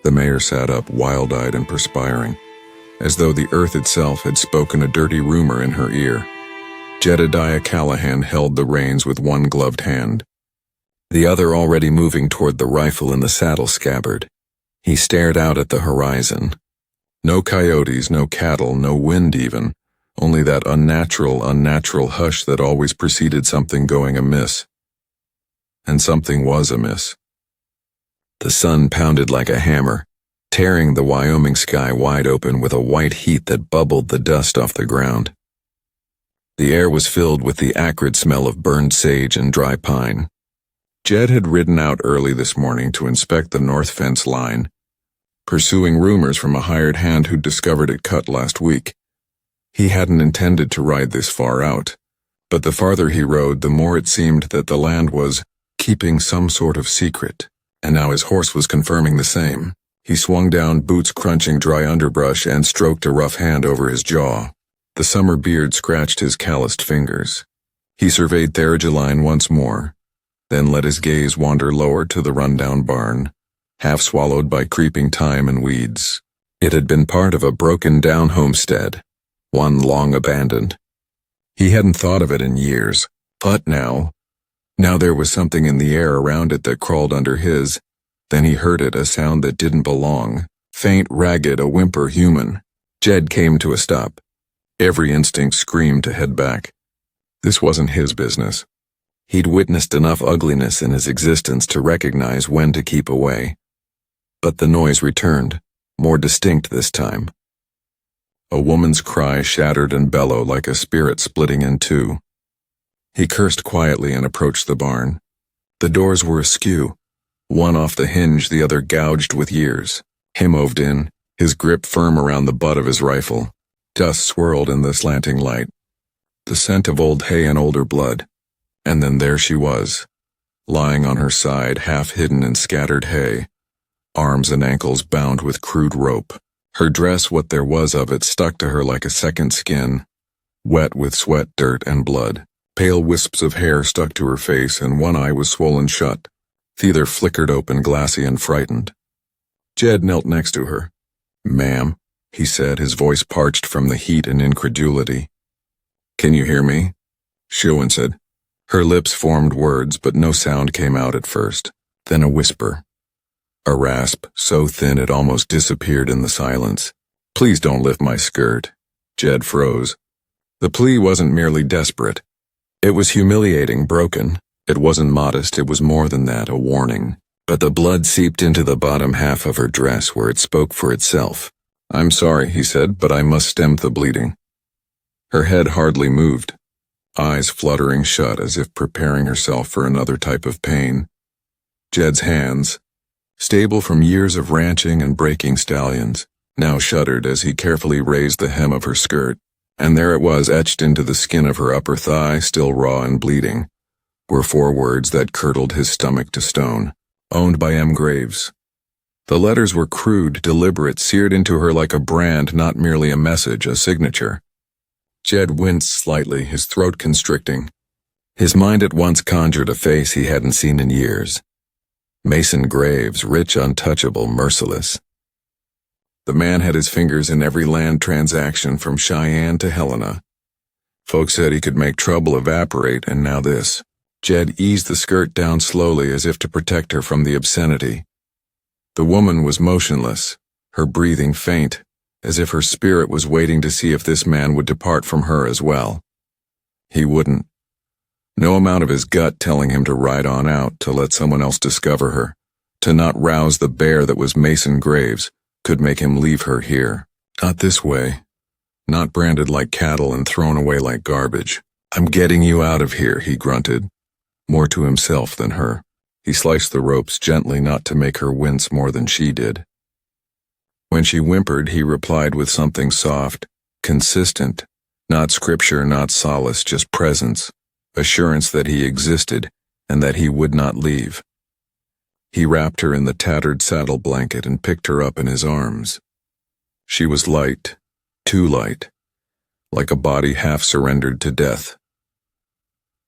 The mayor sat up, wild-eyed and perspiring, as though the earth itself had spoken a dirty rumor in her ear. Jedediah Callahan held the reins with one gloved hand, the other already moving toward the rifle in the saddle scabbard. He stared out at the horizon. No coyotes, no cattle, no wind even, only that unnatural hush that always preceded something going amiss. And something was amiss. The sun pounded like a hammer, tearing the Wyoming sky wide open with a white heat that bubbled the dust off the ground. The air was filled with the acrid smell of burned sage and dry pine. Jed had ridden out early this morning to inspect the north fence line, pursuing rumors from a hired hand who'd discovered it cut last week. He hadn't intended to ride this far out, but the farther he rode, the more it seemed that the land was keeping some sort of secret, and now his horse was confirming the same. He swung down, boots crunching dry underbrush, and stroked a rough hand over his jaw. The summer beard scratched his calloused fingers. He surveyed Therigeline once more, then let his gaze wander lower to the rundown barn, half swallowed by creeping thyme and weeds. It had been part of a broken-down homestead, one long abandoned. He hadn't thought of it in years, but now there was something in the air around it that crawled under his. Then he heard it, a sound that didn't belong, faint, ragged, a whimper human. Jed came to a stop. Every instinct screamed to head back. This wasn't his business. He'd witnessed enough ugliness in his existence to recognize when to keep away. But the noise returned, more distinct this time. A woman's cry shattered and bellowed like a spirit splitting in two. He cursed quietly and approached the barn. The doors were askew, one off the hinge, the other gouged with years. He moved in, his grip firm around the butt of his rifle. Dust swirled in the slanting light, the scent of old hay and older blood. And then there she was, lying on her side, half hidden in scattered hay, arms and ankles bound with crude rope. Her dress, what there was of it, stuck to her like a second skin, wet with sweat, dirt, and blood. Pale wisps of hair stuck to her face, and one eye was swollen shut. The other flickered open, glassy and frightened. Jed knelt next to her. "Ma'am," he said, his voice parched from the heat and incredulity. "Can you hear me?" she said. Her lips formed words, but no sound came out at first. Then a whisper. A rasp, so thin it almost disappeared in the silence. "Please don't lift my skirt." Jed froze. The plea wasn't merely desperate. It was humiliating, broken. It wasn't modest, it was more than that, a warning. But the blood seeped into the bottom half of her dress where it spoke for itself. "I'm sorry," he said, "but I must stem the bleeding." Her head hardly moved, eyes fluttering shut as if preparing herself for another type of pain. Jed's hands, stable from years of ranching and breaking stallions, now shuddered as he carefully raised the hem of her skirt, and there it was, etched into the skin of her upper thigh, still raw and bleeding, were 4 words that curdled his stomach to stone. Owned by M. Graves. The letters were crude, deliberate, seared into her like a brand, not merely a message, a signature. Jed winced slightly, his throat constricting. His mind at once conjured a face he hadn't seen in years. Mason Graves, rich, untouchable, merciless. The man had his fingers in every land transaction from Cheyenne to Helena. Folks said he could make trouble evaporate, and now this. Jed eased the skirt down slowly as if to protect her from the obscenity. The woman was motionless, her breathing faint, as if her spirit was waiting to see if this man would depart from her as well. He wouldn't. No amount of his gut telling him to ride on out, to let someone else discover her, to not rouse the bear that was Mason Graves, could make him leave her here. Not this way. Not branded like cattle and thrown away like garbage. "I'm getting you out of here," he grunted, more to himself than her. He sliced the ropes gently, not to make her wince more than she did. When she whimpered, he replied with something soft, consistent, not scripture, not solace, just presence, assurance that he existed and that he would not leave. He wrapped her in the tattered saddle blanket and picked her up in his arms. She was light, too light, like a body half surrendered to death.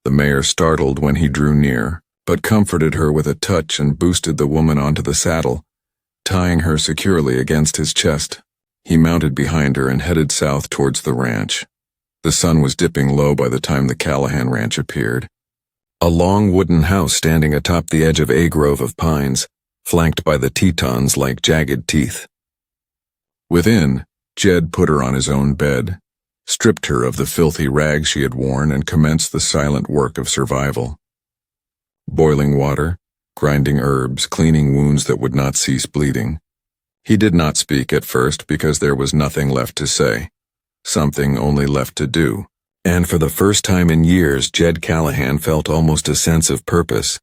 The mayor startled when he drew near, but comforted her with a touch and boosted the woman onto the saddle, tying her securely against his chest. He mounted behind her and headed south towards the ranch. The sun was dipping low by the time the Callahan ranch appeared. A long wooden house standing atop the edge of a grove of pines, flanked by the Tetons like jagged teeth. Within, Jed put her on his own bed, stripped her of the filthy rags she had worn, and commenced the silent work of survival. Boiling water, grinding herbs, cleaning wounds that would not cease bleeding. He did not speak at first because there was nothing left to say, something only left to do. And for the first time in years, Jed Callahan felt almost a sense of purpose.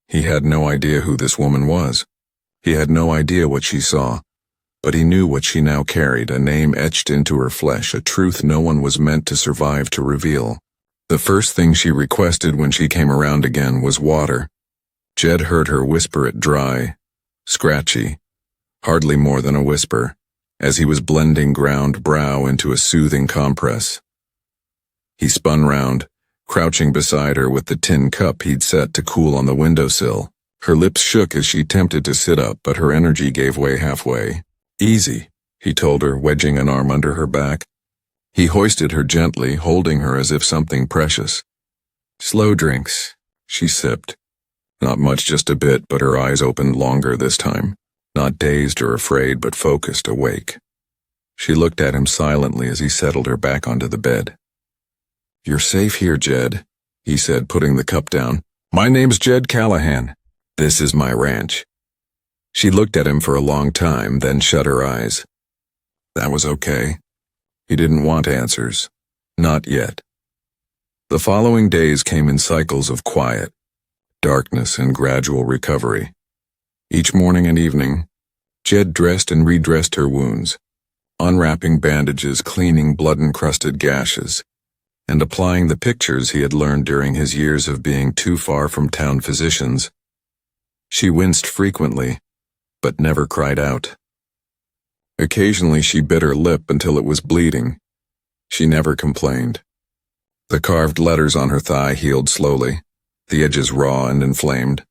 He had no idea who this woman was. He had no idea what she saw. But he knew what she now carried, a name etched into her flesh, a truth no one was meant to survive to reveal. The first thing she requested when she came around again was water. Jed heard her whisper it dry, scratchy, hardly more than a whisper, as he was blending ground brow into a soothing compress. He spun round, crouching beside her with the tin cup he'd set to cool on the windowsill. Her lips shook as she attempted to sit up, but her energy gave way halfway. "Easy," he told her, wedging an arm under her back. He hoisted her gently, holding her as if something precious. "Slow drinks," she sipped. Not much, just a bit, but her eyes opened longer this time. Not dazed or afraid, but focused, awake. She looked at him silently as he settled her back onto the bed. "You're safe here, Jed," he said, putting the cup down. "My name's Jed Callahan. This is my ranch." She looked at him for a long time, then shut her eyes. That was okay. He didn't want answers. Not yet. The following days came in cycles of quiet, darkness, and gradual recovery. Each morning and evening, Jed dressed and redressed her wounds, unwrapping bandages, cleaning blood-encrusted gashes, and applying the pictures he had learned during his years of being too far from town physicians. She winced frequently, but never cried out. Occasionally she bit her lip until it was bleeding. She never complained. The carved letters on her thigh healed slowly, the edges raw and inflamed.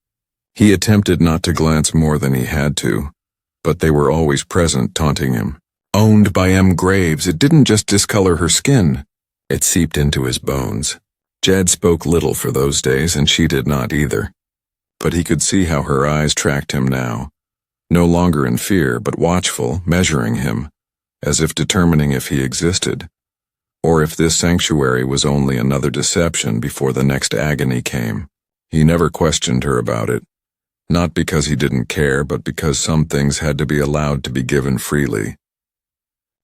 He attempted not to glance more than he had to, but they were always present, taunting him. Owned by M. Graves, it didn't just discolor her skin. It seeped into his bones. Jed spoke little for those days, and she did not either. But he could see how her eyes tracked him now. No longer in fear, but watchful, measuring him, as if determining if he existed, or if this sanctuary was only another deception before the next agony came. He never questioned her about it, not because he didn't care, but because some things had to be allowed to be given freely.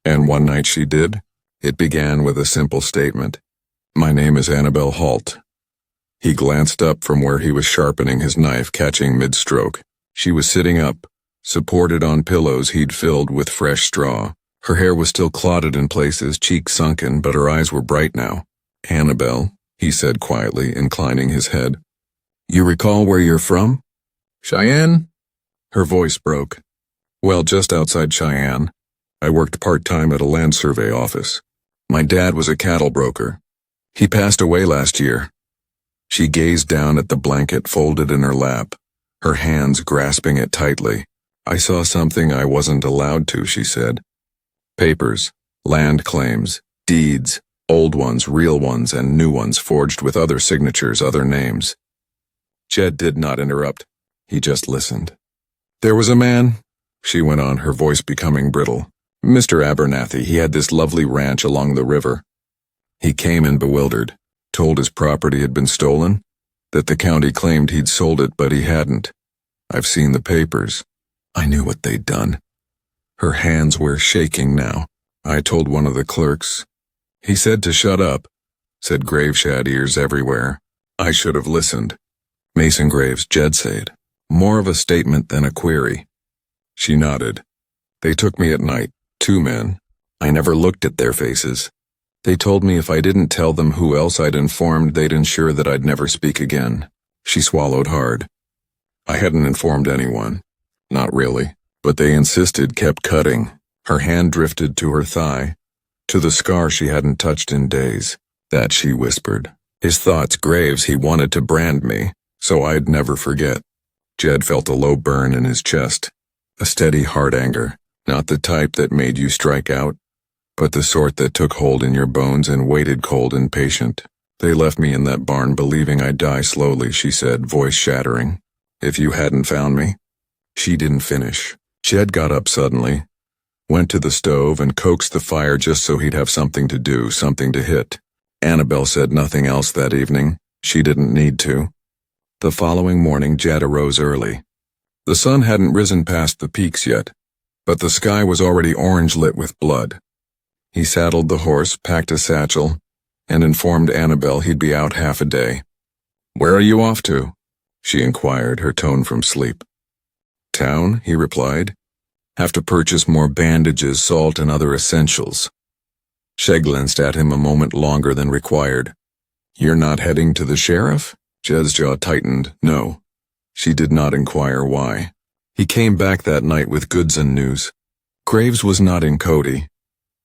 And one night she did. It began with a simple statement. "My name is Annabelle Halt." He glanced up from where he was sharpening his knife, catching mid-stroke. She was sitting up, supported on pillows he'd filled with fresh straw. Her hair was still clotted in places, cheeks sunken, but her eyes were bright now. "Annabelle," he said quietly, inclining his head. "You recall where you're from?" "Cheyenne?" Her voice broke. "Well, just outside Cheyenne. I worked part-time at a land survey office. My dad was a cattle broker. He passed away last year." She gazed down at the blanket folded in her lap, her hands grasping it tightly. "I saw something I wasn't allowed to," she said. "Papers, land claims, deeds, old ones, real ones, and new ones forged with other signatures, other names." Jed did not interrupt. He just listened. "There was a man," she went on, her voice becoming brittle. "Mr. Abernathy, he had this lovely ranch along the river. He came in bewildered, told his property had been stolen, that the county claimed he'd sold it, but he hadn't. I've seen the papers. I knew what they'd done." Her hands were shaking now. "I told one of the clerks. He said to shut up, said Graveshad ears everywhere. I should have listened." "Mason Graves," Jed said. More of a statement than a query. She nodded. "They took me at night, 2 men. I never looked at their faces. They told me if I didn't tell them who else I'd informed, they'd ensure that I'd never speak again." She swallowed hard. "I hadn't informed anyone. Not really. But they insisted, kept cutting." Her hand drifted to her thigh, to the scar she hadn't touched in days. "That," she whispered. "His thoughts, Graves, he wanted to brand me, so I'd never forget." Jed felt a low burn in his chest. A steady, hard anger, not the type that made you strike out, but the sort that took hold in your bones and waited cold and patient. They left me in that barn believing I'd die slowly, she said, voice shattering. If you hadn't found me. She didn't finish. Jed got up suddenly, went to the stove and coaxed the fire just so he'd have something to do, something to hit. Annabelle said nothing else that evening. She didn't need to. The following morning, Jed arose early. The sun hadn't risen past the peaks yet, but the sky was already orange-lit with blood. He saddled the horse, packed a satchel, and informed Annabelle he'd be out half a day. "Where are you off to?" she inquired, her tone from sleep. "Town," he replied. "Have to purchase more bandages, salt, and other essentials." She glanced at him a moment longer than required. "You're not heading to the sheriff?" Jed's jaw tightened. No. She did not inquire why. He came back that night with goods and news. Graves was not in Cody.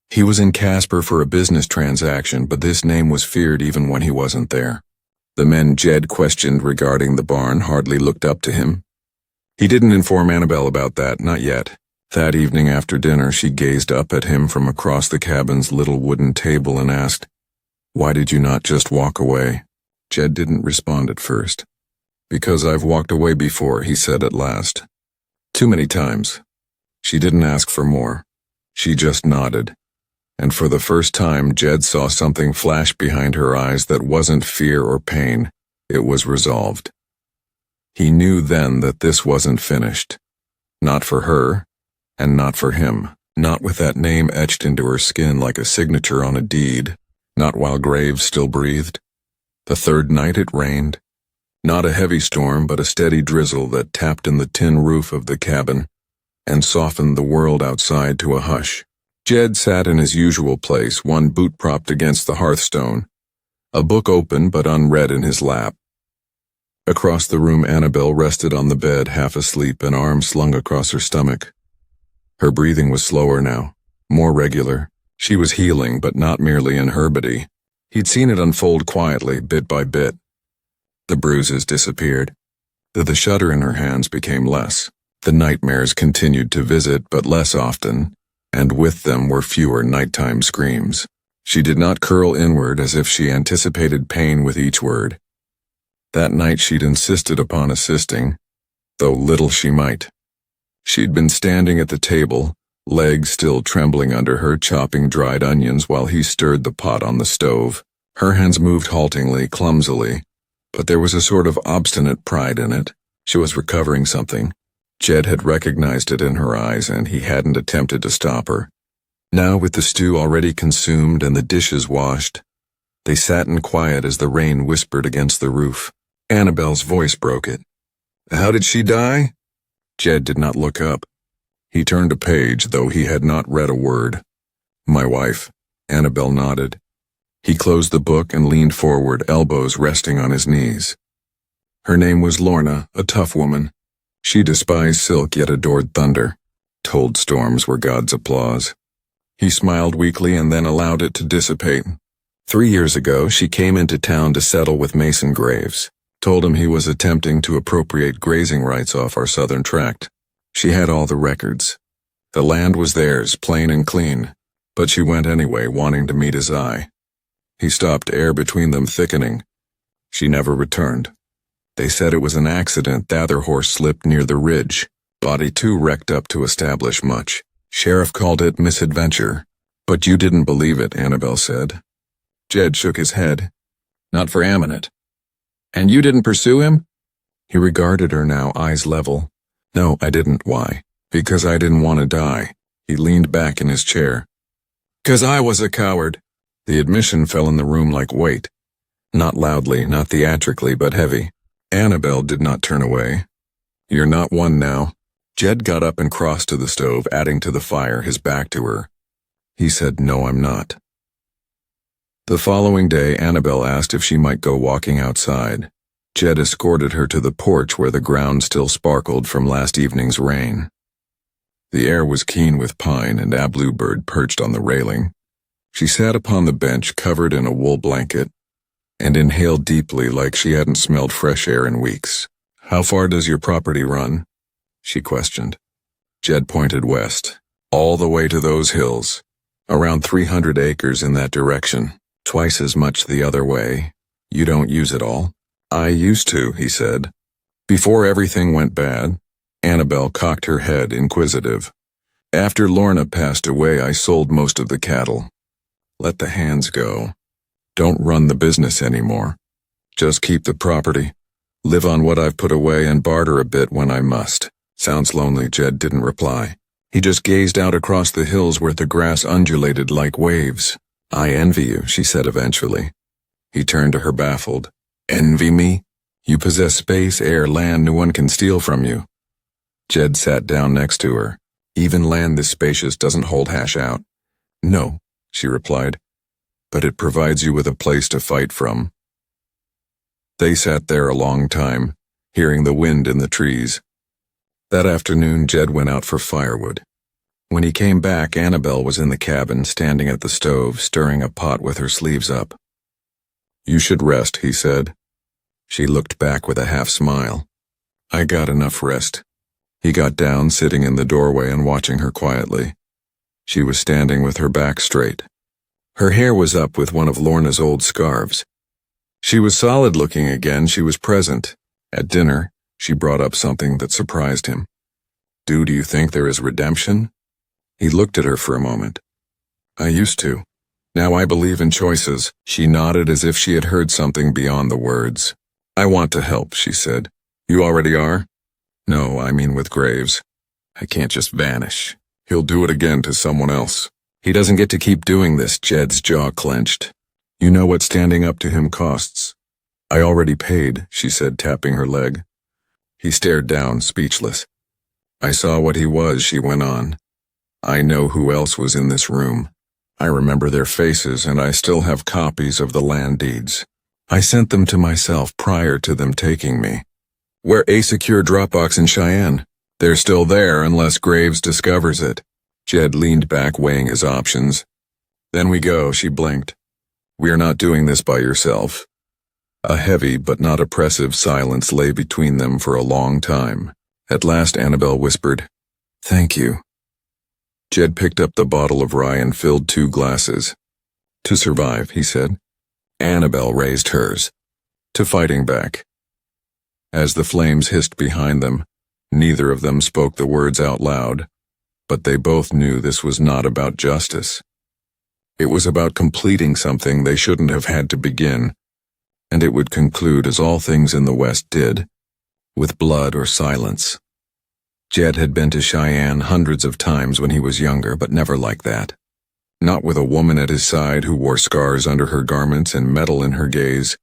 He was in Casper for a business transaction, but this name was feared even when he wasn't there. The men Jed questioned regarding the barn hardly looked up to him. He didn't inform Annabelle about that, not yet. That evening after dinner, she gazed up at him from across the cabin's little wooden table and asked, "Why did you not just walk away?" Jed didn't respond at first. "Because I've walked away before," he said at last. "Too many times." She didn't ask for more. She just nodded. And for the first time, Jed saw something flash behind her eyes that wasn't fear or pain. It was resolved. He knew then that this wasn't finished. Not for her, and not for him. Not with that name etched into her skin like a signature on a deed. Not while Graves still breathed. The third night it rained. Not a heavy storm, but a steady drizzle that tapped in the tin roof of the cabin and softened the world outside to a hush. Jed sat in his usual place, one boot propped against the hearthstone, a book open but unread in his lap. Across the room, Annabelle rested on the bed, half asleep, an arm slung across her stomach. Her breathing was slower now, more regular. She was healing, but not merely in her body. He'd seen it unfold quietly, bit by bit. The bruises disappeared. The shudder in her hands became less. The nightmares continued to visit, but less often, and with them were fewer nighttime screams. She did not curl inward as if she anticipated pain with each word. That night she'd insisted upon assisting, though little she might. She'd been standing at the table, legs still trembling under her, chopping dried onions while he stirred the pot on the stove. Her hands moved haltingly, clumsily, but there was a sort of obstinate pride in it. She was recovering something. Jed had recognized it in her eyes, and he hadn't attempted to stop her. Now, with the stew already consumed and the dishes washed, they sat in quiet as the rain whispered against the roof. Annabelle's voice broke it. "How did she die?" Jed did not look up. He turned a page, though he had not read a word. "My wife." Annabelle nodded. He closed the book and leaned forward, elbows resting on his knees. Her name was Lorna, a tough woman. She despised silk yet adored thunder, told storms were God's applause. He smiled weakly and then allowed it to dissipate. 3 years ago, she came into town to settle with Mason Graves, told him he was attempting to appropriate grazing rights off our southern tract. She had all the records. The land was theirs, plain and clean, but she went anyway, wanting to meet his eye. He stopped, air between them thickening. She never returned. They said it was an accident. The other horse slipped near the ridge. Body too wrecked up to establish much. Sheriff called it misadventure. But you didn't believe it, Annabelle said. Jed shook his head. Not for Aminet. And you didn't pursue him? He regarded her now, eyes level. No, I didn't. Why? Because I didn't want to die. He leaned back in his chair. 'Cause I was a coward. The admission fell in the room like weight. Not loudly, not theatrically, but heavy. Annabelle did not turn away. You're not one now. Jed got up and crossed to the stove, adding to the fire, his back to her. He said, No, I'm not. The following day, Annabelle asked if she might go walking outside. Jed escorted her to the porch where the ground still sparkled from last evening's rain. The air was keen with pine, and a bluebird perched on the railing. She sat upon the bench, covered in a wool blanket, and inhaled deeply like she hadn't smelled fresh air in weeks. How far does your property run? She questioned. Jed pointed west. All the way to those hills. Around 300 acres in that direction. Twice as much the other way. You don't use it all? I used to, he said. Before everything went bad. Annabelle cocked her head, inquisitive. After Lorna passed away, I sold most of the cattle. Let the hands go. Don't run the business anymore. Just keep the property. Live on what I've put away and barter a bit when I must. Sounds lonely, Jed didn't reply. He just gazed out across the hills where the grass undulated like waves. I envy you, she said eventually. He turned to her baffled. Envy me? You possess space, air, land no one can steal from you. Jed sat down next to her. Even land this spacious doesn't hold hash out. No, she replied. But it provides you with a place to fight from. They sat there a long time, hearing the wind in the trees. That afternoon, Jed went out for firewood. When he came back, Annabelle was in the cabin, standing at the stove, stirring a pot with her sleeves up. You should rest, he said. She looked back with a half-smile. I got enough rest. He got down, sitting in the doorway and watching her quietly. She was standing with her back straight. Her hair was up with one of Lorna's old scarves. She was solid-looking again, she was present. At dinner, she brought up something that surprised him. Do you think there is redemption? He looked at her for a moment. I used to. Now I believe in choices. She nodded as if she had heard something beyond the words. I want to help, she said. You already are? No, I mean with Graves. I can't just vanish. He'll do it again to someone else. He doesn't get to keep doing this, Jed's jaw clenched. You know what standing up to him costs. I already paid, she said, tapping her leg. He stared down, speechless. I saw what he was, she went on. I know who else was in this room. I remember their faces, and I still have copies of the land deeds. I sent them to myself prior to them taking me. We're a secure Dropbox in Cheyenne. They're still there unless Graves discovers it. Jed leaned back, weighing his options. Then we go, she blinked. We are not doing this by yourself. A heavy but not oppressive silence lay between them for a long time. At last Annabelle whispered, Thank you. Jed picked up the bottle of rye and filled 2 glasses. To survive, he said. Annabelle raised hers. To fighting back. As the flames hissed behind them, neither of them spoke the words out loud, but they both knew this was not about justice. It was about completing something they shouldn't have had to begin, and it would conclude as all things in the West did, with blood or silence. Jed had been to Cheyenne hundreds of times when he was younger, but never like that. Not with a woman at his side who wore scars under her garments and metal in her gaze.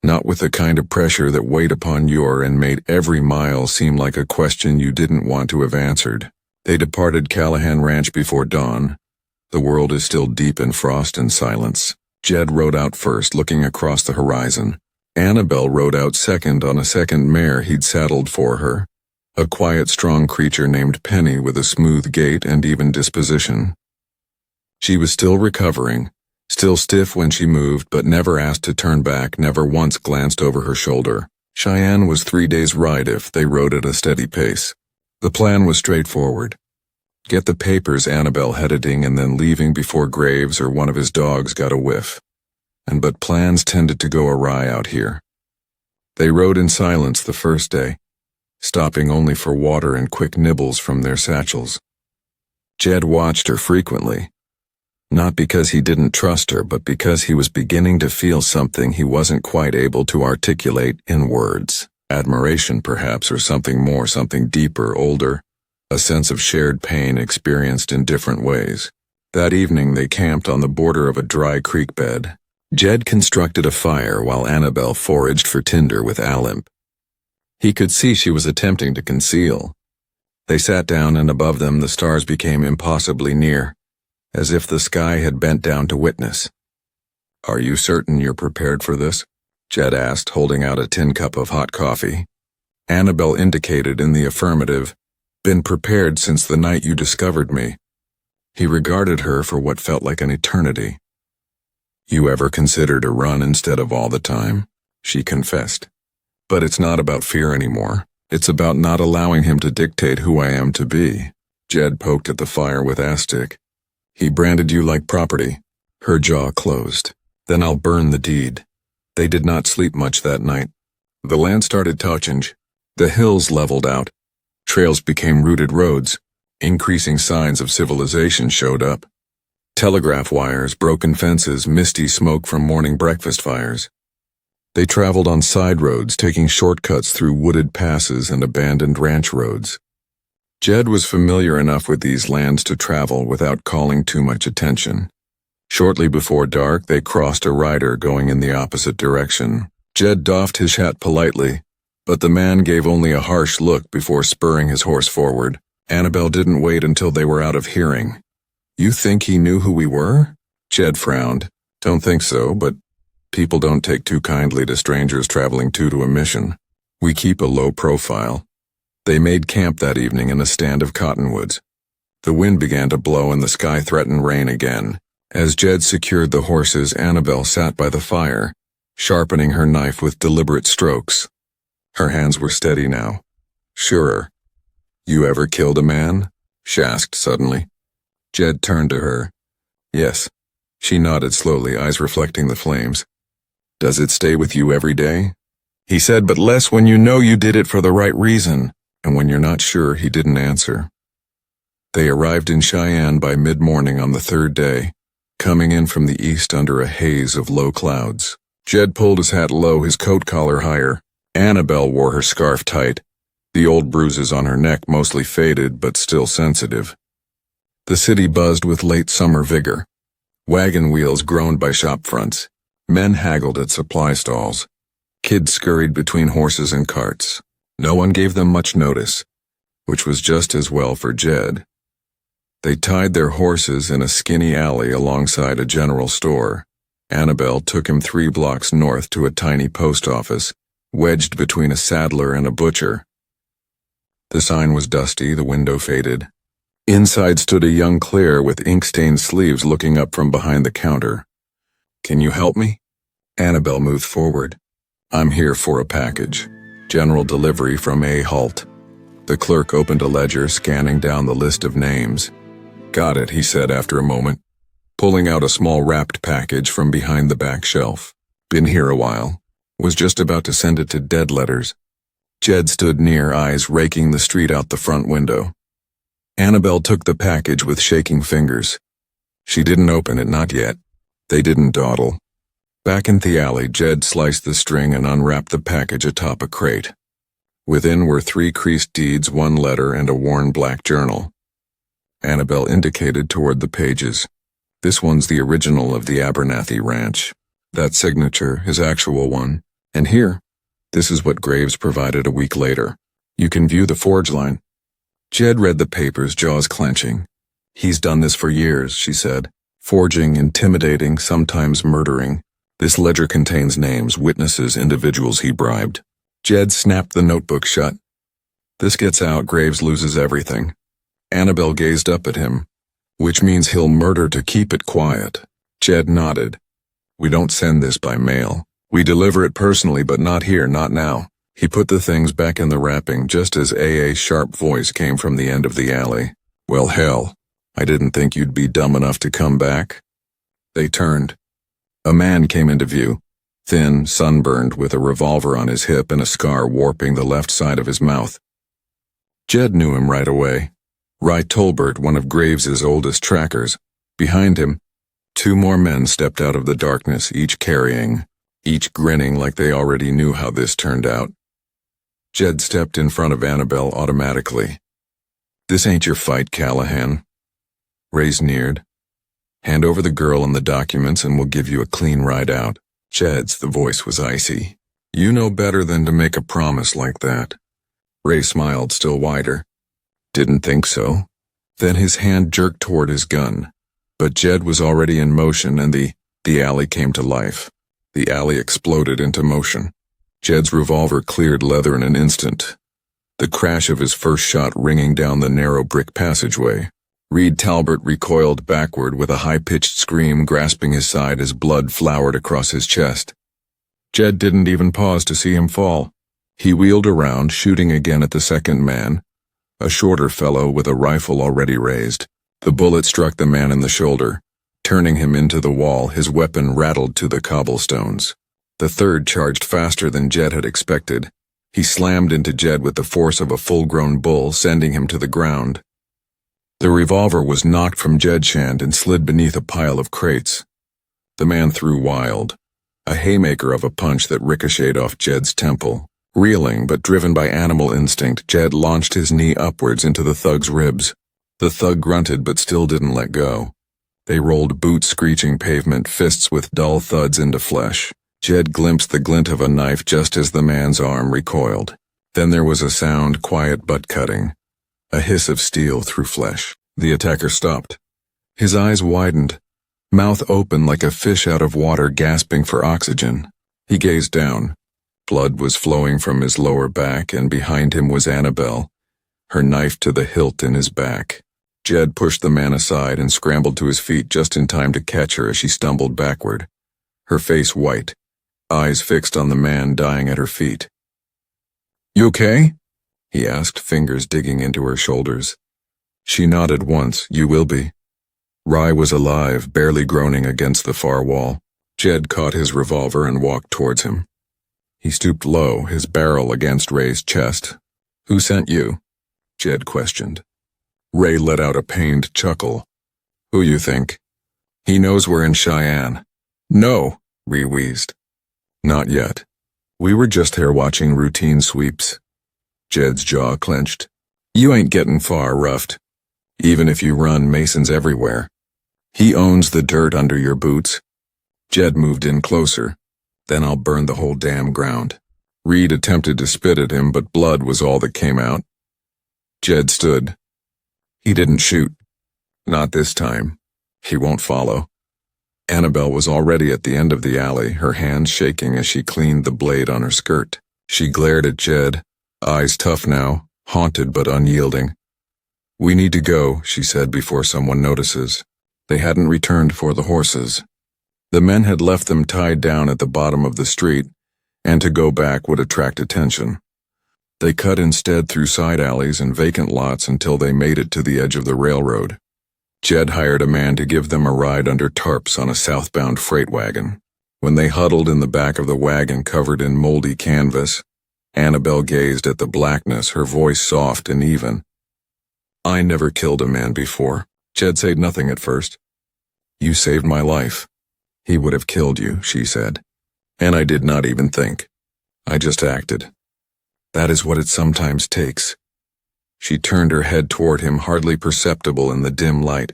Not with the kind of pressure that weighed upon your and made every mile seem like a question you didn't want to have answered. They departed Callahan Ranch before dawn. The world is still deep in frost and silence. Jed rode out first, looking across the horizon. Annabelle rode out second on a second mare he'd saddled for her. A quiet, strong creature named Penny with a smooth gait and even disposition. She was still recovering, still stiff when she moved, but never asked to turn back, never once glanced over her shoulder. Cheyenne was 3 days' ride if they rode at a steady pace. The plan was straightforward. Get the papers, Annabelle had editing, and then leaving before Graves or one of his dogs got a whiff. But plans tended to go awry out here. They rode in silence the first day, stopping only for water and quick nibbles from their satchels. Jed watched her frequently, not because he didn't trust her, but because he was beginning to feel something he wasn't quite able to articulate in words. Admiration, perhaps, or something more, something deeper, older, a sense of shared pain experienced in different ways. That evening they camped on the border of a dry creek bed. Jed constructed a fire while Annabelle foraged for tinder with Alimp. He could see she was attempting to conceal. They sat down, and above them the stars became impossibly near, as if the sky had bent down to witness. Are you certain you're prepared for this? Jed asked, holding out a tin cup of hot coffee. Annabelle indicated in the affirmative. Been prepared since the night you discovered me. He regarded her for what felt like an eternity. You ever considered a run instead of all the time? She confessed. But it's not about fear anymore. It's about not allowing him to dictate who I am to be. Jed poked at the fire with a stick. He branded you like property. Her jaw closed. Then I'll burn the deed. They did not sleep much that night. The land started to change. The hills leveled out. Trails became rooted roads. Increasing signs of civilization showed up. Telegraph wires, broken fences, misty smoke from morning breakfast fires. They traveled on side roads, taking shortcuts through wooded passes and abandoned ranch roads. Jed was familiar enough with these lands to travel without calling too much attention. Shortly before dark, they crossed a rider going in the opposite direction. Jed doffed his hat politely, but the man gave only a harsh look before spurring his horse forward. Annabelle didn't wait until they were out of hearing. You think he knew who we were? Jed frowned. Don't think so, but people don't take too kindly to strangers traveling to a mission. We keep a low profile. They made camp that evening in a stand of cottonwoods. The wind began to blow and the sky threatened rain again. As Jed secured the horses, Annabelle sat by the fire, sharpening her knife with deliberate strokes. Her hands were steady now. Sure. You ever killed a man? She asked suddenly. Jed turned to her. Yes. She nodded slowly, eyes reflecting the flames. Does it stay with you every day? He said, but less when you know you did it for the right reason, and when you're not sure. He didn't answer. They arrived in Cheyenne by mid-morning on the third day, coming in from the east under a haze of low clouds. Jed pulled his hat low, his coat collar higher. Annabelle wore her scarf tight, the old bruises on her neck mostly faded but still sensitive. The city buzzed with late summer vigor. Wagon wheels groaned by shop fronts. Men haggled at supply stalls. Kids scurried between horses and carts. No one gave them much notice, which was just as well for Jed. They tied their horses in a skinny alley alongside a general store. Annabelle took him 3 blocks north to a tiny post office, wedged between a saddler and a butcher. The sign was dusty, the window faded. Inside stood a young Claire with ink-stained sleeves looking up from behind the counter. Can you help me? Annabelle moved forward. I'm here for a package. General delivery from A. Halt. The clerk opened a ledger, scanning down the list of names. Got it, he said after a moment, pulling out a small wrapped package from behind the back shelf. Been here a while. Was just about to send it to Dead Letters. Jed stood near, eyes raking the street out the front window. Annabelle took the package with shaking fingers. She didn't open it, not yet. They didn't dawdle. Back in the alley, Jed sliced the string and unwrapped the package atop a crate. Within were 3 creased deeds, 1 letter, and a worn black journal. Annabelle indicated toward the pages. This one's the original of the Abernathy Ranch. That signature, his actual one. And here, this is what Graves provided a week later. You can view the forge line. Jed read the papers, jaws clenching. He's done this for years, she said. Forging, intimidating, sometimes murdering. This ledger contains names, witnesses, individuals he bribed. Jed snapped the notebook shut. This gets out, Graves loses everything. Annabelle gazed up at him. Which means he'll murder to keep it quiet. Jed nodded. We don't send this by mail. We deliver it personally, but not here, not now. He put the things back in the wrapping just as A.A.'s sharp voice came from the end of the alley. Well, hell, I didn't think you'd be dumb enough to come back. They turned. A man came into view, thin, sunburned, with a revolver on his hip and a scar warping the left side of his mouth. Jed knew him right away. Ry Tolbert, one of Graves's oldest trackers. Behind him, 2 more men stepped out of the darkness, each carrying, each grinning like they already knew how this turned out. Jed stepped in front of Annabelle automatically. This ain't your fight, Callahan. Ray sneered. Hand over the girl and the documents and we'll give you a clean ride out. Jed's, the voice was icy. You know better than to make a promise like that. Ray smiled still wider. Didn't think so. Then his hand jerked toward his gun. But Jed was already in motion and the alley came to life. The alley exploded into motion. Jed's revolver cleared leather in an instant. The crash of his first shot ringing down the narrow brick passageway. Reed Talbert recoiled backward with a high-pitched scream, grasping his side as blood flowered across his chest. Jed didn't even pause to see him fall. He wheeled around, shooting again at the second man, a shorter fellow with a rifle already raised. The bullet struck the man in the shoulder, turning him into the wall. His weapon rattled to the cobblestones. The third charged faster than Jed had expected. He slammed into Jed with the force of a full-grown bull, sending him to the ground. The revolver was knocked from Jed's hand and slid beneath a pile of crates. The man threw wild, a haymaker of a punch that ricocheted off Jed's temple. Reeling but driven by animal instinct, Jed launched his knee upwards into the thug's ribs. The thug grunted but still didn't let go. They rolled boots-screeching pavement, fists with dull thuds into flesh. Jed glimpsed the glint of a knife just as the man's arm recoiled. Then there was a sound, quiet but cutting. A hiss of steel through flesh. The attacker stopped. His eyes widened, mouth open like a fish out of water gasping for oxygen. He gazed down. Blood was flowing from his lower back, and behind him was Annabelle, her knife to the hilt in his back. Jed pushed the man aside and scrambled to his feet just in time to catch her as she stumbled backward, her face white, eyes fixed on the man dying at her feet. "You okay?" he asked, fingers digging into her shoulders. She nodded once. "You will be." Rye was alive, barely groaning against the far wall. Jed caught his revolver and walked towards him. He stooped low, his barrel against Ray's chest. "Who sent you?" Jed questioned. Ray let out a pained chuckle. "Who you think?" "He knows we're in Cheyenne." "No," Ree wheezed. "Not yet. We were just here watching routine sweeps." Jed's jaw clenched. "You ain't getting far, Ruffed. Even if you run, Mason's everywhere. He owns the dirt under your boots." Jed moved in closer. "Then I'll burn the whole damn ground." Reed attempted to spit at him, but blood was all that came out. Jed stood. "He didn't shoot. Not this time. He won't follow." Annabelle was already at the end of the alley, her hands shaking as she cleaned the blade on her skirt. She glared at Jed, eyes tough now, haunted but unyielding. "We need to go," she said before someone notices. They hadn't returned for the horses. The men had left them tied down at the bottom of the street, and to go back would attract attention. They cut instead through side alleys and vacant lots until they made it to the edge of the railroad. Jed hired a man to give them a ride under tarps on a southbound freight wagon. When they huddled in the back of the wagon covered in moldy canvas, Annabelle gazed at the blackness, her voice soft and even. "I never killed a man before." Jed said nothing at first. "You saved my life. He would have killed you," she said. "And I did not even think. I just acted. That is what it sometimes takes." She turned her head toward him, hardly perceptible in the dim light.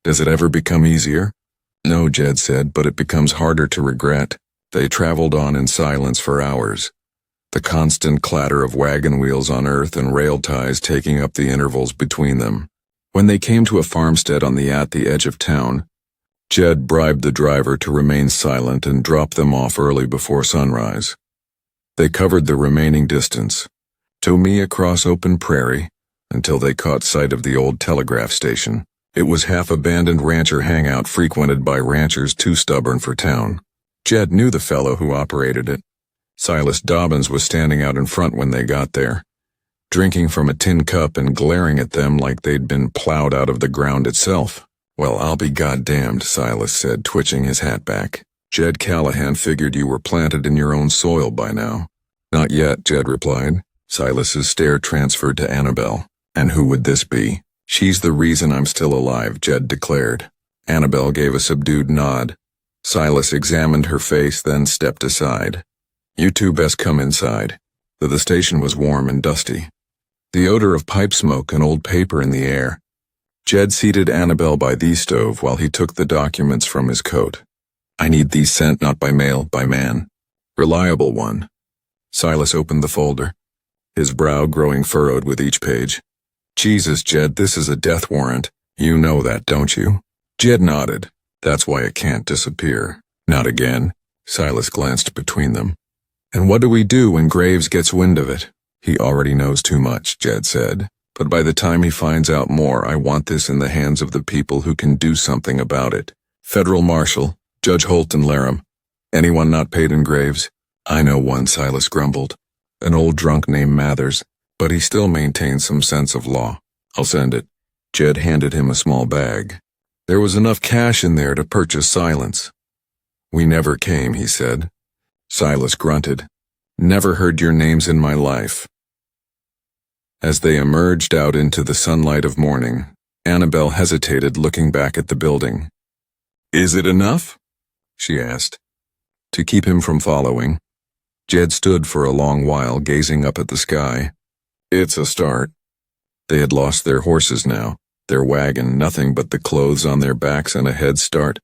"Does it ever become easier?" "No," Jed said, "but it becomes harder to regret." They traveled on in silence for hours, the constant clatter of wagon wheels on earth and rail ties taking up the intervals between them. When they came to a farmstead on the edge of town, Jed bribed the driver to remain silent and dropped them off early before sunrise. They covered the remaining distance, to me across open prairie, until they caught sight of the old telegraph station. It was half-abandoned rancher hangout frequented by ranchers too stubborn for town. Jed knew the fellow who operated it. Silas Dobbins was standing out in front when they got there, drinking from a tin cup and glaring at them like they'd been plowed out of the ground itself. "Well, I'll be goddamned," Silas said, twitching his hat back. "Jed Callahan figured you were planted in your own soil by now." "Not yet," Jed replied. Silas's stare transferred to Annabelle. "And who would this be?" "She's the reason I'm still alive," Jed declared. Annabelle gave a subdued nod. Silas examined her face, then stepped aside. "You two best come inside." The station was warm and dusty, the odor of pipe smoke and old paper in the air. Jed seated Annabelle by the stove while he took the documents from his coat. "I need these sent not by mail, by man. Reliable one." Silas opened the folder, his brow growing furrowed with each page. "Jesus, Jed, this is a death warrant. You know that, don't you?" Jed nodded. "That's why it can't disappear." "Not again." Silas glanced between them. "And what do we do when Graves gets wind of it?" "He already knows too much," Jed said. "But by the time he finds out more, I want this in the hands of the people who can do something about it. Federal Marshal, Judge Holt and Laram. Anyone not paid in Graves?" "I know one," Silas grumbled. "An old drunk named Mathers. but he still maintained some sense of law. "I'll send it." Jed handed him a small bag. There was enough cash in there to purchase silence. "We never came," he said. Silas grunted. "Never heard your names in my life." As they emerged out into the sunlight of morning, Annabelle hesitated, looking back at the building. "Is it enough?" she asked. To keep him from following, Jed stood for a long while, gazing up at the sky. "It's a start." They had lost their horses now, their wagon, nothing but the clothes on their backs and a head start.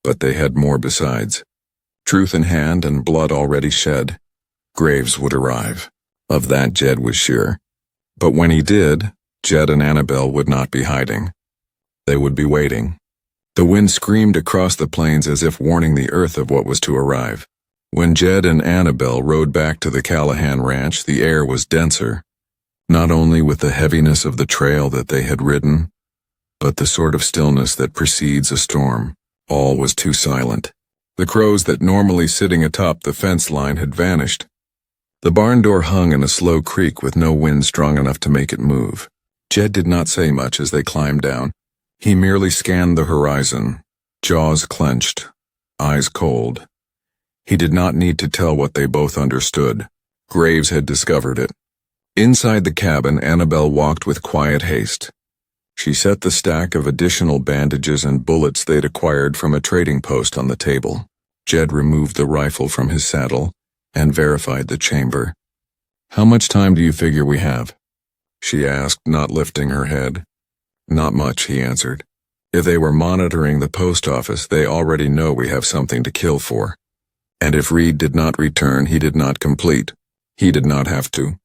But they had more besides. Truth in hand and blood already shed. Graves would arrive. Of that Jed was sure. But when he did, Jed and Annabelle would not be hiding. They would be waiting. The wind screamed across the plains as if warning the earth of what was to arrive. When Jed and Annabelle rode back to the Callahan ranch, the air was denser, not only with the heaviness of the trail that they had ridden, but the sort of stillness that precedes a storm. All was too silent. The crows that normally sitting atop the fence line had vanished. The barn door hung in a slow creak with no wind strong enough to make it move. Jed did not say much as they climbed down. He merely scanned the horizon, jaws clenched, eyes cold. He did not need to tell what they both understood. Graves had discovered it. Inside the cabin, Annabelle walked with quiet haste. She set the stack of additional bandages and bullets they'd acquired from a trading post on the table. Jed removed the rifle from his saddle and verified the chamber. "How much time do you figure we have?" she asked, not lifting her head. "Not much," he answered. "If they were monitoring the post office, they already know we have something to kill for. And if Reed did not return, he did not complete. He did not have to."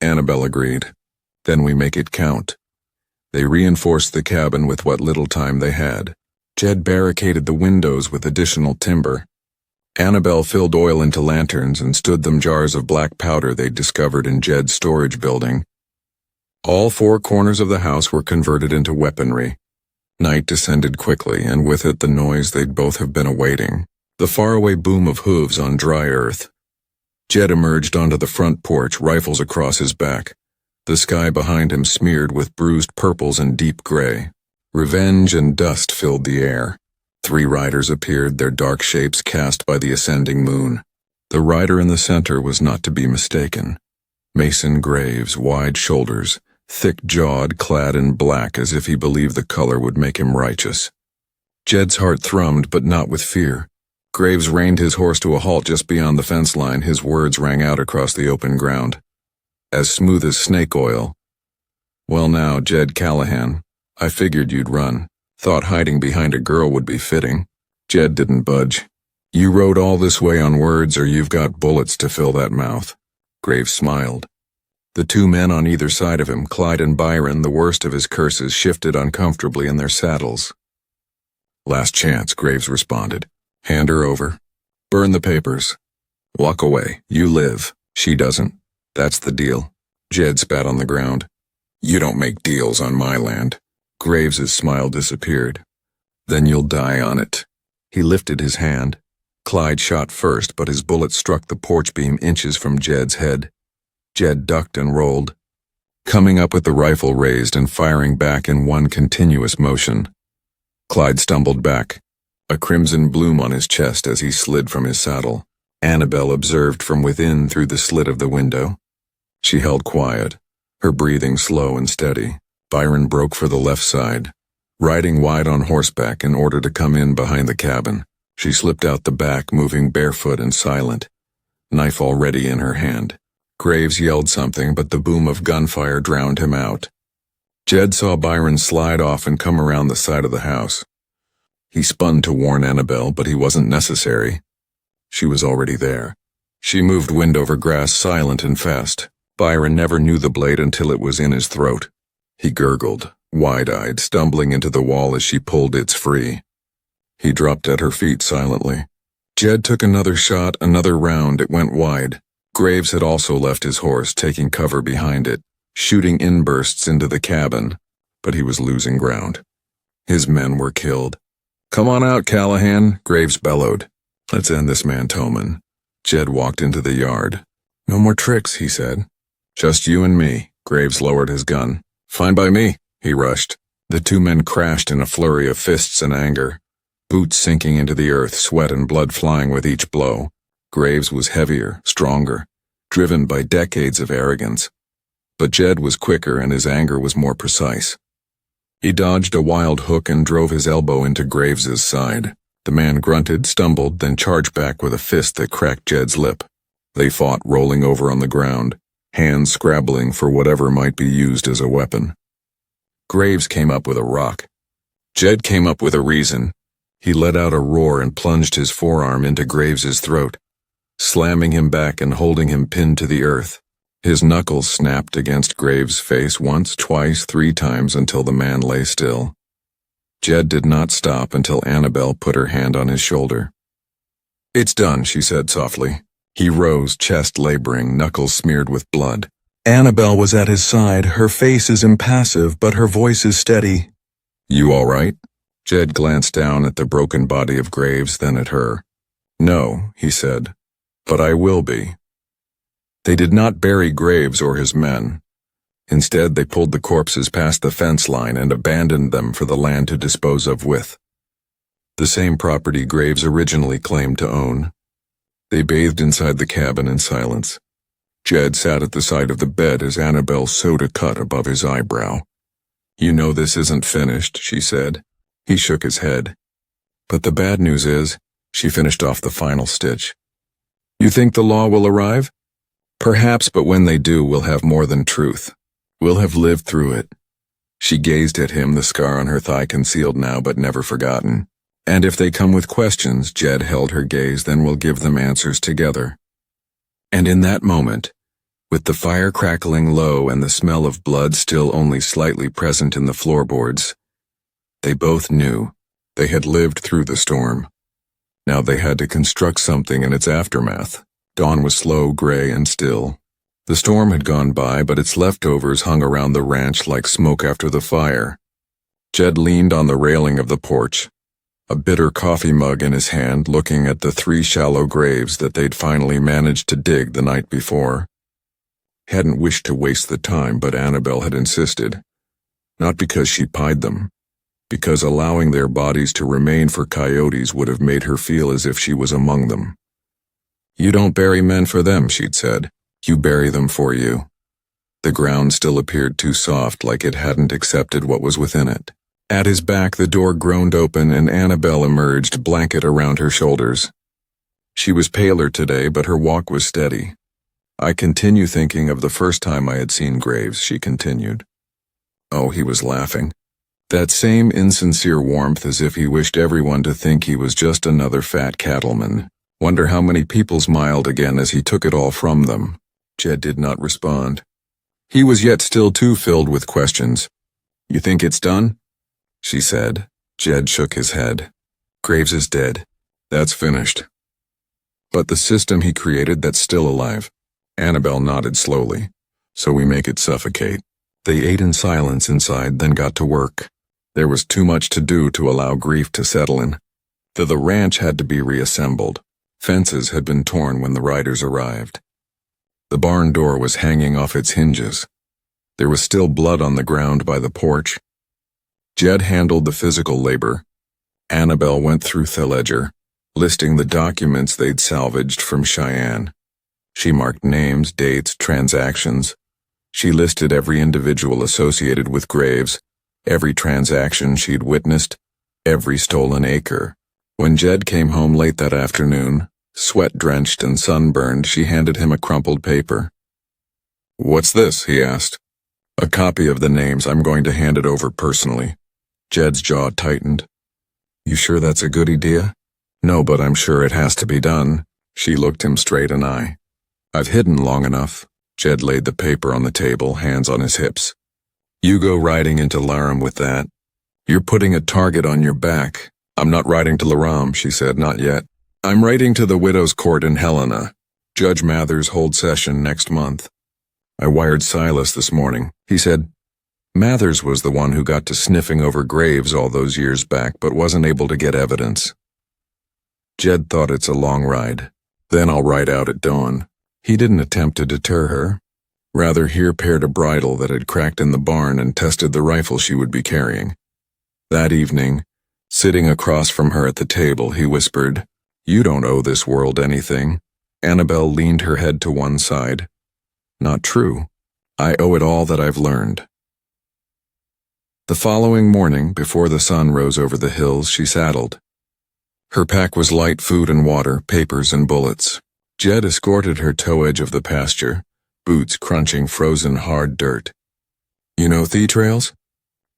Annabelle agreed. "Then we make it count." They reinforced the cabin with what little time they had. Jed barricaded the windows with additional timber. Annabelle filled oil into lanterns and stood them jars of black powder they'd discovered in Jed's storage building. All four corners of the house were converted into weaponry. Night descended quickly, and with it the noise they'd both have been awaiting, the faraway boom of hooves on dry earth. Jed emerged onto the front porch, rifles across his back, the sky behind him smeared with bruised purples and deep gray. Revenge and dust filled the air. 3 riders appeared, their dark shapes cast by the ascending moon. The rider in the center was not to be mistaken. Mason Graves, wide shoulders, thick-jawed, clad in black as if he believed the color would make him righteous. Jed's heart thrummed, but not with fear. Graves reined his horse to a halt just beyond the fence line. His words rang out across the open ground. "As smooth as snake oil." "Well now, Jed Callahan, I figured you'd run. Thought hiding behind a girl would be fitting." Jed didn't budge. "You rode all this way on words, or you've got bullets to fill that mouth." Graves smiled. The 2 men on either side of him, Clyde and Byron, the worst of his curses, shifted uncomfortably in their saddles. "Last chance," Graves responded. "Hand her over. Burn the papers. Walk away. You live. She doesn't. That's the deal." Jed spat on the ground. "You don't make deals on my land." Graves's smile disappeared. "Then you'll die on it." He lifted his hand. Clyde shot first, but his bullet struck the porch beam inches from Jed's head. Jed ducked and rolled, coming up with the rifle raised and firing back in one continuous motion. Clyde stumbled back, a crimson bloom on his chest as he slid from his saddle. Annabelle observed from within through the slit of the window. She held quiet, her breathing slow and steady. Byron broke for the left side, riding wide on horseback in order to come in behind the cabin. She slipped out the back, moving barefoot and silent, knife already in her hand. Graves yelled something, but the boom of gunfire drowned him out. Jed saw Byron slide off and come around the side of the house. He spun to warn Annabelle, but he wasn't necessary. She was already there. She moved wind over grass, silent and fast. Byron never knew the blade until it was in his throat. He gurgled, wide-eyed, stumbling into the wall as she pulled its free. He dropped at her feet silently. Jed took another shot, another round. It went wide. Graves had also left his horse, taking cover behind it, shooting inbursts into the cabin, but he was losing ground. His men were killed. "Come on out, Callahan," Graves bellowed. "Let's end this man, Toman." Jed walked into the yard. "No more tricks," he said. Just you and me. Graves lowered his gun. Fine by me, he rushed. The two men crashed in a flurry of fists and anger, boots sinking into the earth, sweat and blood flying with each blow. Graves was heavier, stronger, driven by decades of arrogance. But Jed was quicker and his anger was more precise. He dodged a wild hook and drove his elbow into Graves's side. The man grunted, stumbled, then charged back with a fist that cracked Jed's lip. They fought, rolling over on the ground, hands scrabbling for whatever might be used as a weapon. Graves came up with a rock. Jed came up with a reason. He let out a roar and plunged his forearm into Graves's throat, slamming him back and holding him pinned to the earth. His knuckles snapped against Graves' face once, twice, 3 times until the man lay still. Jed did not stop until Annabelle put her hand on his shoulder. "It's done," she said softly. He rose, chest laboring, knuckles smeared with blood. Annabelle was at his side, her face is impassive, but her voice is steady. "You all right?" Jed glanced down at the broken body of Graves, then at her. "No," he said, "but I will be." They did not bury Graves or his men. Instead, they pulled the corpses past the fence line and abandoned them for the land to dispose of with. The same property Graves originally claimed to own. They bathed inside the cabin in silence. Jed sat at the side of the bed as Annabelle sewed a cut above his eyebrow. "You know this isn't finished," she said. He shook his head. "But the bad news is," she finished off the final stitch. "You think the law will arrive?" "Perhaps, but when they do, we'll have more than truth. We'll have lived through it." She gazed at him, the scar on her thigh concealed now but never forgotten. "And if they come with questions," Jed held her gaze, "then we'll give them answers together." And in that moment, with the fire crackling low and the smell of blood still only slightly present in the floorboards, they both knew they had lived through the storm. Now they had to construct something in its aftermath. Dawn was slow, gray, and still. The storm had gone by, but its leftovers hung around the ranch like smoke after the fire. Jed leaned on the railing of the porch, a bitter coffee mug in his hand, looking at the 3 shallow graves that they'd finally managed to dig the night before. Hadn't wished to waste the time, but Annabelle had insisted. Not because she pied them, because allowing their bodies to remain for coyotes would have made her feel as if she was among them. "You don't bury men for them," she'd said. "You bury them for you." The ground still appeared too soft, like it hadn't accepted what was within it. At his back, the door groaned open and Annabelle emerged, blanket around her shoulders. She was paler today, but her walk was steady. "I continue thinking of the first time I had seen Graves," she continued. Oh, he was laughing. That same insincere warmth, as if he wished everyone to think he was just another fat cattleman. Wonder how many people smiled again as he took it all from them. Jed did not respond. He was yet still too filled with questions. "You think it's done?" she said. Jed shook his head. "Graves is dead. That's finished. But the system he created, that's still alive." Annabelle nodded slowly. "So we make it suffocate." They ate in silence inside, then got to work. There was too much to do to allow grief to settle in. The ranch had to be reassembled. Fences had been torn when the riders arrived. The barn door was hanging off its hinges. There was still blood on the ground by the porch. Jed handled the physical labor. Annabelle went through the ledger, listing the documents they'd salvaged from Cheyenne. She marked names, dates, transactions. She listed every individual associated with Graves, every transaction she'd witnessed, every stolen acre. When Jed came home late that afternoon, sweat-drenched and sunburned, she handed him a crumpled paper. "What's this?" he asked. "A copy of the names. I'm going to hand it over personally." Jed's jaw tightened. "You sure that's a good idea?" "No, but I'm sure it has to be done." She looked him straight in the eye. "I've hidden long enough." Jed laid the paper on the table, hands on his hips. "You go riding into Laram with that. You're putting a target on your back." "I'm not riding to Laram," she said, "not yet. I'm writing to the widow's court in Helena. Judge Mathers holds session next month. I wired Silas this morning," he said. Mathers was the one who got to sniffing over Graves all those years back but wasn't able to get evidence. Jed thought, "It's a long ride. Then I'll ride out at dawn." He didn't attempt to deter her. Rather, he repaired a bridle that had cracked in the barn and tested the rifle she would be carrying. That evening, sitting across from her at the table, he whispered, "You don't owe this world anything." Annabelle leaned her head to one side. "Not true. I owe it all that I've learned." The following morning, before the sun rose over the hills, she saddled. Her pack was light food and water, papers and bullets. Jed escorted her toe edge of the pasture, boots crunching frozen hard dirt. "You know the trails?"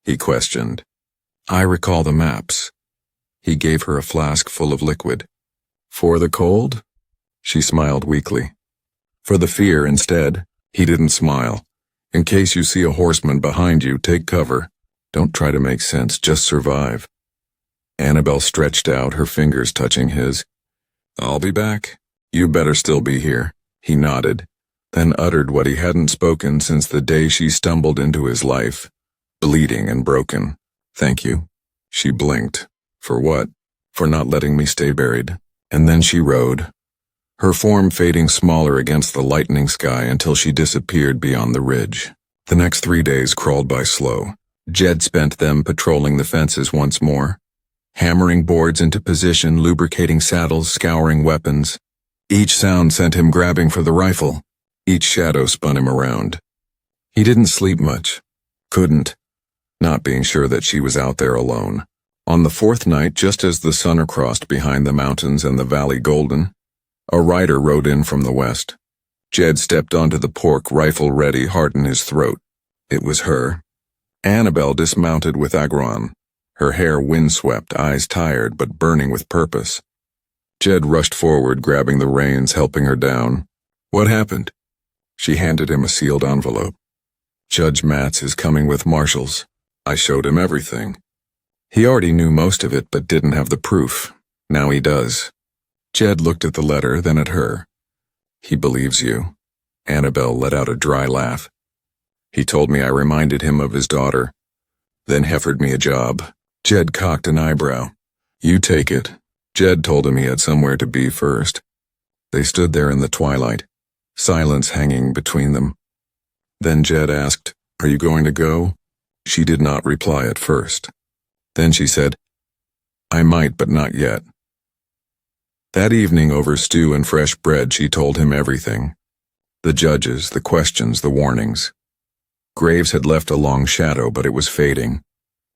he questioned. "I recall the maps." He gave her a flask full of liquid. "For the cold?" She smiled weakly. "For the fear instead." He didn't smile. "In case you see a horseman behind you, take cover. Don't try to make sense, just survive." Annabelle stretched out, her fingers touching his. "I'll be back. You better still be here." He nodded, then uttered what he hadn't spoken since the day she stumbled into his life, bleeding and broken. "Thank you." She blinked. "For what?" "For not letting me stay buried." And then she rode, her form fading smaller against the lightening sky until she disappeared beyond the ridge. The next 3 days crawled by slow. Jed spent them patrolling the fences once more, hammering boards into position, lubricating saddles, scouring weapons. Each sound sent him grabbing for the rifle. Each shadow spun him around. He didn't sleep much. Couldn't, not being sure that she was out there alone. On the fourth night, just as the sun crossed behind the mountains and the valley golden, a rider rode in from the west. Jed stepped onto the porch, rifle ready, heart in his throat. It was her. Annabelle dismounted with Agron, her hair windswept, eyes tired but burning with purpose. Jed rushed forward, grabbing the reins, helping her down. "What happened?" She handed him a sealed envelope. "Judge Matz is coming with marshals." I showed him everything. He already knew most of it but didn't have the proof. Now he does. Jed looked at the letter, then at her. "He believes you." Annabelle let out a dry laugh. "He told me I reminded him of his daughter, then offered me a job." Jed cocked an eyebrow. "You take it." Jed told him he had somewhere to be first. They stood there in the twilight, silence hanging between them. Then Jed asked, "Are you going to go?" She did not reply at first. Then she said, "I might, but not yet." That evening, over stew and fresh bread, she told him everything. The judges, the questions, the warnings. Graves had left a long shadow, but it was fading.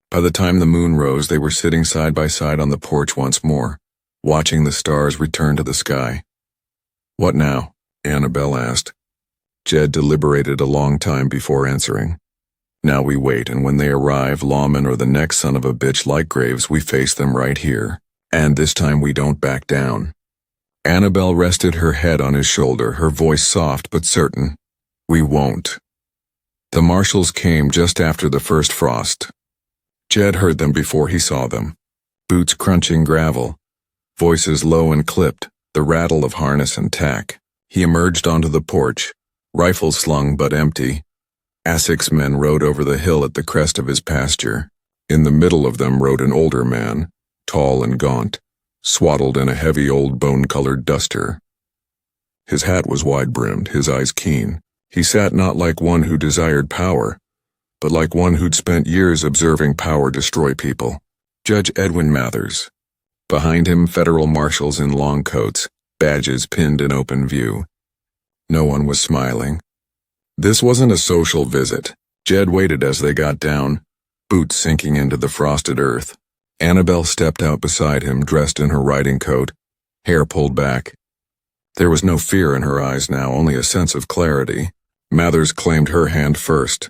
By the time the moon rose, they were sitting side by side on the porch once more, watching the stars return to the sky. "What now?" Annabelle asked. Jed deliberated a long time before answering. "Now we wait, and when they arrive, lawmen or the next son of a bitch like Graves, we face them right here. And this time we don't back down." Annabelle rested her head on his shoulder, her voice soft but certain. "We won't." The marshals came just after the first frost. Jed heard them before he saw them. Boots crunching gravel, voices low and clipped, the rattle of harness and tack. He emerged onto the porch, rifles slung but empty. Essex men rode over the hill at the crest of his pasture. In the middle of them rode an older man, tall and gaunt, swaddled in a heavy old bone-colored duster. His hat was wide-brimmed, his eyes keen. He sat not like one who desired power, but like one who'd spent years observing power destroy people. Judge Edwin Mathers. Behind him, federal marshals in long coats, badges pinned in open view. No one was smiling. This wasn't a social visit. Jed waited as they got down, boots sinking into the frosted earth. Annabelle stepped out beside him, dressed in her riding coat, hair pulled back. There was no fear in her eyes now, only a sense of clarity. Mathers claimed her hand first.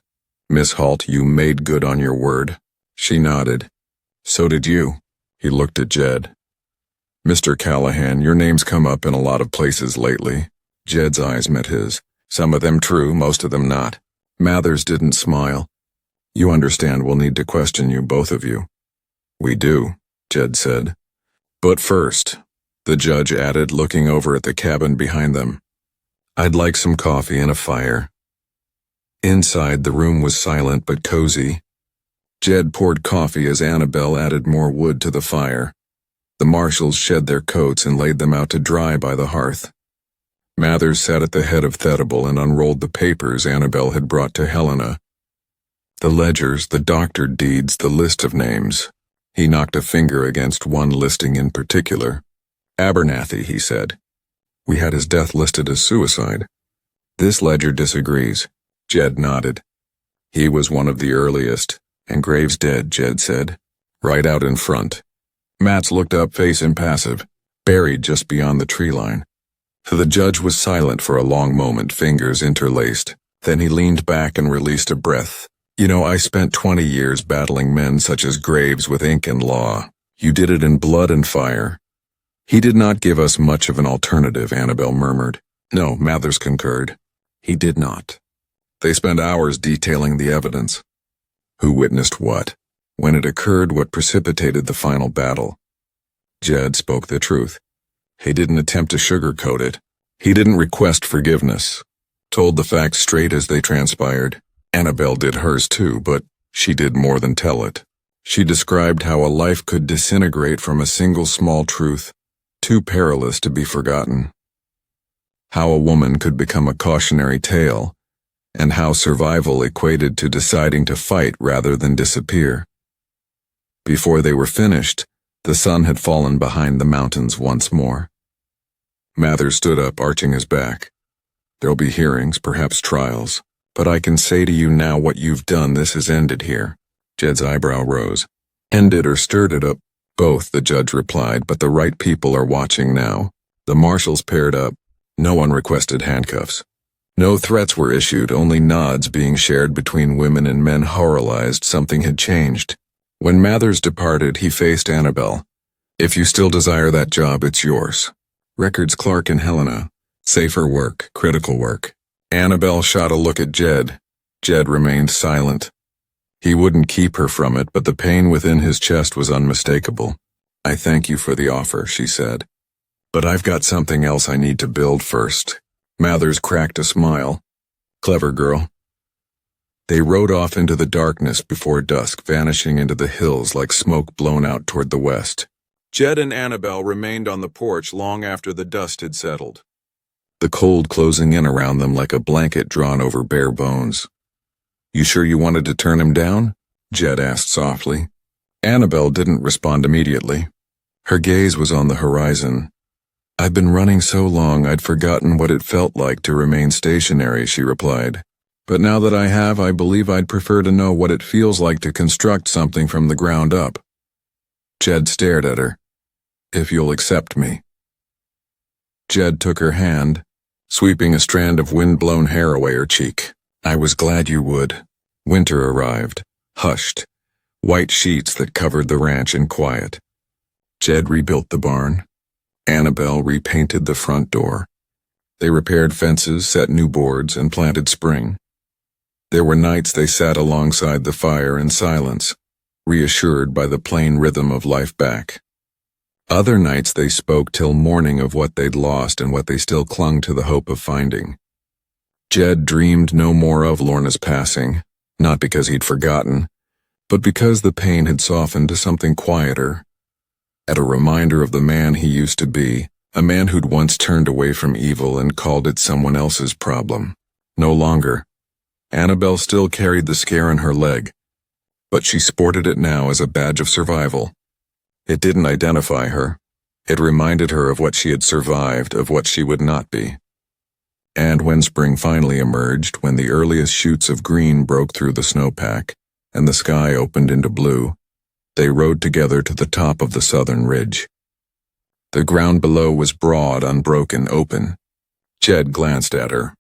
"Miss Halt, you made good on your word." She nodded. "So did you." He looked at Jed. "Mr. Callahan, your name's come up in a lot of places lately." Jed's eyes met his. "Some of them true, most of them not." Mathers didn't smile. "You understand we'll need to question you, both of you." "We do," Jed said. "But first," the judge added, looking over at the cabin behind them, "I'd like some coffee and a fire." Inside, the room was silent but cozy. Jed poured coffee as Annabelle added more wood to the fire. The marshals shed their coats and laid them out to dry by the hearth. Mathers sat at the head of Thedable and unrolled the papers Annabel had brought to Helena. The ledgers, the doctored deeds, the list of names. He knocked a finger against one listing in particular. Abernathy, he said. We had his death listed as suicide. This ledger disagrees. Jed nodded. He was one of the earliest, and Graves dead, Jed said. Right out in front. Matz looked up, face impassive, buried just beyond the tree line. The judge was silent for a long moment, fingers interlaced. Then he leaned back and released a breath. You know, I spent 20 years battling men such as Graves with ink and law. You did it in blood and fire. He did not give us much of an alternative, Annabel murmured. No, Mathers concurred. He did not. They spent hours detailing the evidence. Who witnessed what? When it occurred, what precipitated the final battle? Jed spoke the truth. He didn't attempt to sugarcoat it. He didn't request forgiveness. Told the facts straight as they transpired. Annabel did hers too, but she did more than tell it. She described how a life could disintegrate from a single small truth, too perilous to be forgotten. How a woman could become a cautionary tale, and how survival equated to deciding to fight rather than disappear. Before they were finished, the sun had fallen behind the mountains once more. Mathers stood up, arching his back. There'll be hearings, perhaps trials, but I can say to you now what you've done, this has ended here. Jed's eyebrow rose. Ended or stirred it up? Both, the judge replied, but the right people are watching now. The marshals paired up. No one requested handcuffs. No threats were issued, only nods being shared between women and men horrorized something had changed. When Mathers departed, he faced Annabel. If you still desire that job, it's yours. Records clerk in Helena. Safer work, critical work. Annabel shot a look at Jed. Jed remained silent. He wouldn't keep her from it, but the pain within his chest was unmistakable. I thank you for the offer, she said. But I've got something else I need to build first. Mathers cracked a smile. Clever girl. They rode off into the darkness before dusk, vanishing into the hills like smoke blown out toward the west. Jed and Annabel remained on the porch long after the dust had settled, the cold closing in around them like a blanket drawn over bare bones. You sure you wanted to turn him down? Jed asked softly. Annabel didn't respond immediately. Her gaze was on the horizon. I've been running so long I'd forgotten what it felt like to remain stationary, she replied. But now that I have, I believe I'd prefer to know what it feels like to construct something from the ground up. Jed stared at her. If you'll accept me. Jed took her hand, sweeping a strand of wind-blown hair away her cheek. I was glad you would. Winter arrived, hushed, white sheets that covered the ranch in quiet. Jed rebuilt the barn. Annabel repainted the front door. They repaired fences, set new boards, and planted spring. There were nights they sat alongside the fire in silence, reassured by the plain rhythm of life back. Other nights they spoke till morning of what they'd lost and what they still clung to the hope of finding. Jed dreamed no more of Lorna's passing, not because he'd forgotten, but because the pain had softened to something quieter, at a reminder of the man he used to be, a man who'd once turned away from evil and called it someone else's problem. No longer. Annabel still carried the scare in her leg, but she sported it now as a badge of survival. It didn't identify her. It reminded her of what she had survived, of what she would not be. And when spring finally emerged, when the earliest shoots of green broke through the snowpack, and the sky opened into blue, they rode together to the top of the southern ridge. The ground below was broad, unbroken, open. Jed glanced at her.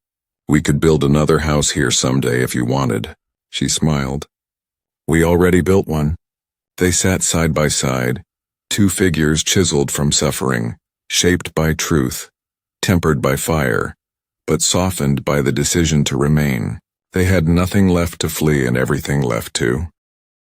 We could build another house here someday if you wanted, she smiled. We already built one. They sat side by side, two figures chiseled from suffering, shaped by truth, tempered by fire, but softened by the decision to remain. They had nothing left to flee and everything left to.